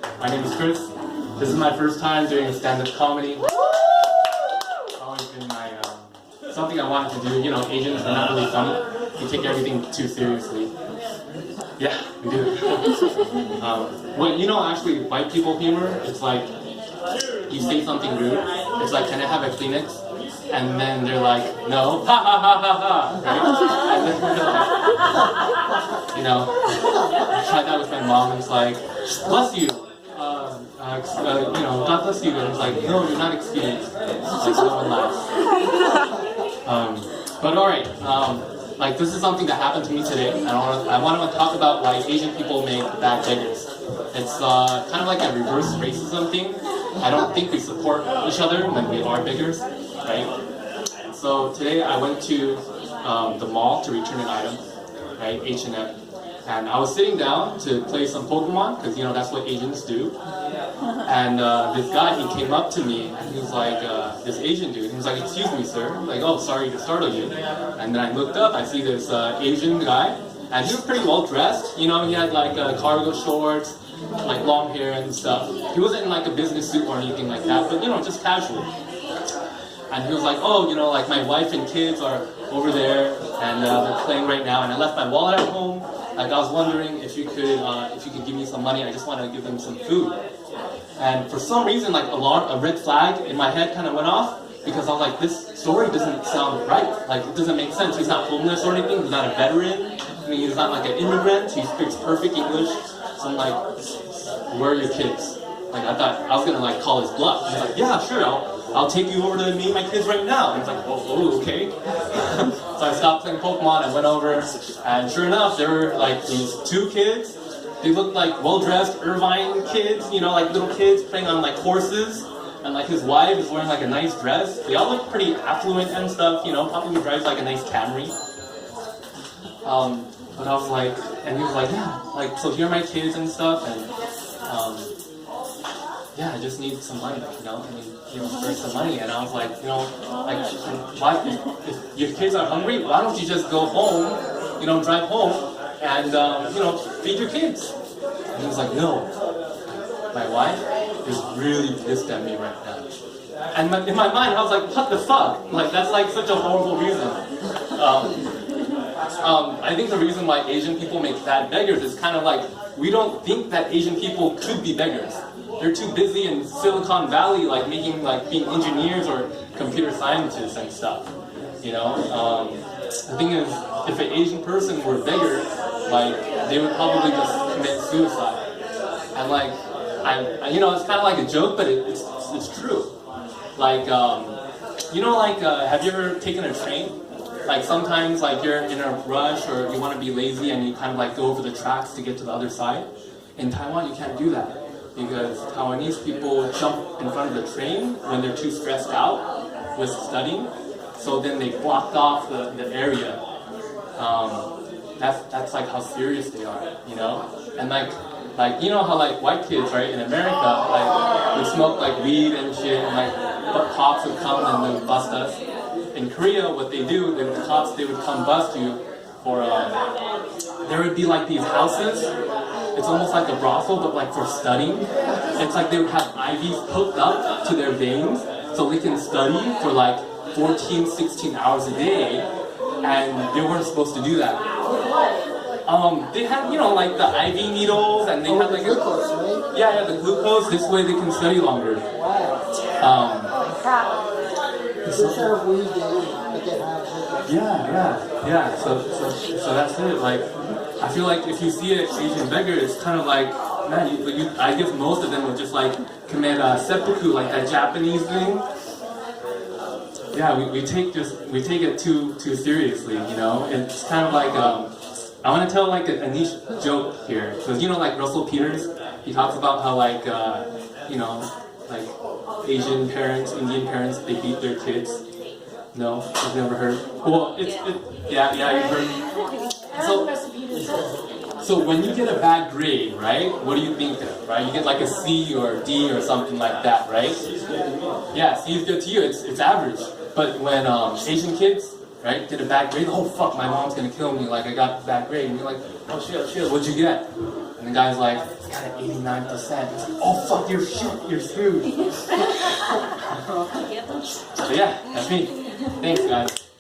My name is Chris. This is my first time doing a stand-up comedy. It's always been something I wanted to do. You know, Asians are not really funny. We take everything too seriously. Yeah, we do. Actually, white people humor, it's like, you say something rude, it's like, can I have a Kleenex? And then they're like, no, ha ha ha ha ha, right? And then they're like, I tried that with my mom, and it's like, bless you, God bless you, and it's like, no, you're not experienced. Like, no one laughs. But alright, this is something that happened to me today, and I want to talk about why Asian people make bad beggars. It's kind of like a reverse racism thing. I don't think we support each other when we are beggars, right? And so today I went to the mall to return an item, right, H&M. And I was sitting down to play some Pokemon, because that's what Asians do. And this guy, he came up to me, and he was like, this Asian dude, he was like, excuse me, sir. I'm like, oh, sorry to startle you. And then I looked up, I see this Asian guy, and he was pretty well dressed. He had like cargo shorts, like long hair and stuff. He wasn't in like a business suit or anything like that, but just casual. And he was like, oh, like my wife and kids are over there, and they're playing right now, and I left my wallet at home. Like, I was wondering if you could give me some money. I just want to give them some food. And for some reason, like a red flag in my head kind of went off, because I was like, this story doesn't sound right. Like, it doesn't make sense. He's not homeless or anything. He's not a veteran. I mean, he's not like an immigrant. He speaks perfect English. So I'm like, where are your kids? Like, I thought I was gonna like call his bluff. He's like, yeah, sure, I'll take you over to meet my kids right now. And he's like, oh, okay. So I stopped playing Pokemon, I went over, and sure enough, there were like these two kids. They looked like well-dressed Irvine kids, like little kids playing on like horses. And like his wife is wearing like a nice dress. They all look pretty affluent and stuff, probably drives like a nice Camry. But I was like, and he was like, yeah, like, so here are my kids and stuff, and yeah, I just need some money, for some money. And I was like, why, if your kids are hungry, why don't you just go home, drive home, and, feed your kids? And he was like, no, my wife is really pissed at me right now. And in my mind, I was like, what the fuck? Like, that's like such a horrible reason. I think the reason why Asian people make bad beggars is kind of like, we don't think that Asian people could be beggars. They're too busy in Silicon Valley, like being engineers or computer scientists and stuff. The thing is, if an Asian person were a beggar, like, they would probably just commit suicide. And like, it's kind of like a joke, but it's true. Like, have you ever taken a train? Like, sometimes, like, you're in a rush or you want to be lazy and you kind of like go over the tracks to get to the other side. In Taiwan, you can't do that, because Taiwanese people jump in front of the train when they're too stressed out with studying. So then they blocked off the area. That's like how serious they are, And like how like white kids, right, in America, like, would smoke like weed and shit, and like cops would come and they would bust us. In Korea, what they do, the cops, they would come bust you for, there would be like these houses. It's almost like a brothel, but like for studying. It's like they would have IVs hooked up to their veins so they can study for like 14, 16 hours a day, and they weren't supposed to do that. They had, like the IV needles, and they had like glucose, right? Yeah, the glucose. This way they can study longer. Yeah. So that's it. Like, I feel like if you see an Asian beggar, it's kind of like, man, I guess most of them would just like commit seppuku, like that Japanese thing. Yeah, we take it too seriously, It's kind of like, I want to tell like a niche joke here, because like Russell Peters, he talks about how like, like Asian parents, Indian parents, they beat their kids. No, you've never heard. Well, yeah, you've heard. So when you get a bad grade, right? What do you think of, right? You get like a C or a D or something like that, right? Yeah, C is good to you. It's average. But when Asian kids, right, get a bad grade, oh fuck, my mom's gonna kill me. Like, I got a bad grade, and you're like, oh shit, what'd you get? And the guy's like, it's got an 89%. It's like, oh fuck, you're screwed. So yeah, that's me. Thanks guys.